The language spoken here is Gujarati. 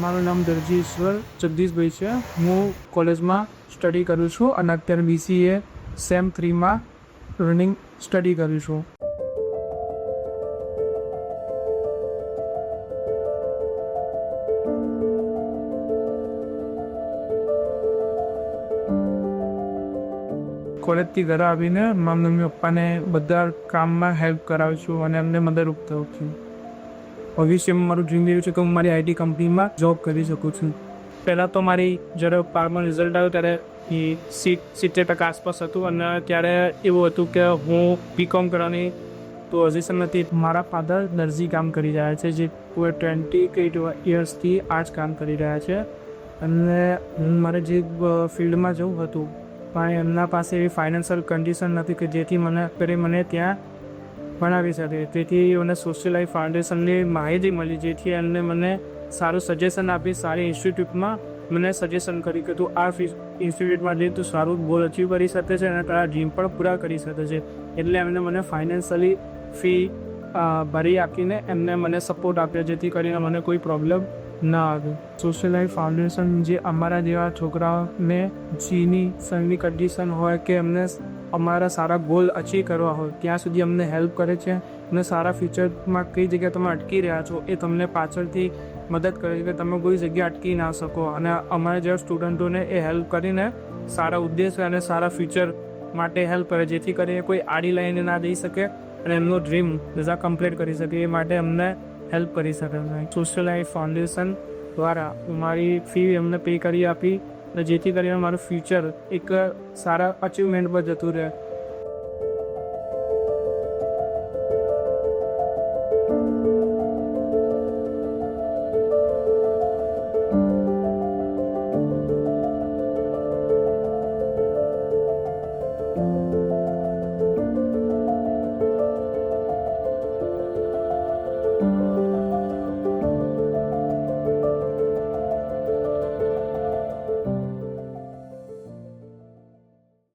મારું નામ દરજી ઈશ્વર જગદીશભાઈ છે. હું કોલેજમાં સ્ટડી કરું છું અને અત્યારે BCA સેમ 3માં રનિંગ સ્ટડી કરું છું. કોલેજથી ઘરે આવીને મારા મમ્મી પપ્પાને બધા કામમાં હેલ્પ કરાવું છું અને એમને મદદરૂપ થઉં છું. ભવિષ્યમાં મારું ડ્રીમ એવું છે કે હું મારી IT કંપનીમાં જોબ કરી શકું છું. પહેલાં તો મારી જ્યારે 12માં રિઝલ્ટ આવ્યું ત્યારે 70% આસપાસ હતું અને ત્યારે એવું હતું કે હું BCom કરવાની તો પોઝિશન નથી. મારા ફાધર દરજી કામ કરી રહ્યા છે, જે 28 યર્સથી આ જ કામ કરી રહ્યા છે અને મારે જે ફિલ્ડમાં જવું હતું પણ એમના પાસે એવી ફાઇનાન્શિયલ કન્ડિશન નથી કે જેથી મને ત્યાં ભણાવી શકે. તેથી મને સોશિયલ લાઈફ ફાઉન્ડેશનની માહિતી મળી, જેથી એમને મને સારું સજેશન આપી. સારી ઇન્સ્ટિટ્યૂટમાં મને સજેશન કરી કે તું આ ઇન્સ્ટિટ્યૂટમાં જઈ તું સારું ગોલ અચીવ કરી શકે છે અને તારા ડ્રીમ પણ પૂરા કરી શકે છે. એટલે એમને મને ફાઇનાન્શિયલી ફી ભરી આપીને એમને મને સપોર્ટ આપ્યો, જેથી કરીને મને કોઈ પ્રોબ્લેમ ના આવે. સોશિયલ લાઈફ ફાઉન્ડેશન જે અમારા જેવા છોકરાઓને જેની ફેમિલી કન્ડિશન હોય કે એમને અમારા સારા ગોલ અચીવ કરવા હોય ત્યાં સુધી અમને હેલ્પ કરે છે અને સારા ફ્યુચરમાં કઈ જગ્યાએ તમે અટકી રહ્યા છો એ તમને પાછળથી મદદ કરે છે કે તમે કોઈ જગ્યાએ અટકી ના શકો. અને અમારા જેવા સ્ટુડન્ટોને એ હેલ્પ કરીને સારા ઉદ્દેશ્ય અને સારા ફ્યુચર માટે હેલ્પ કરે, જેથી કરીને કોઈ આડી લાઈને ના જઈ શકે અને એમનો ડ્રીમ બધા કમ્પ્લીટ કરી શકે એ માટે અમને હેલ્પ કરી શકે. સોશિયલ લાઈફ ફાઉન્ડેશન દ્વારા મારી ફી એમને પે કરી આપી અને જેથી કરીને મારું ફ્યુચર એક સારા અચીવમેન્ટ પર જતું રહે.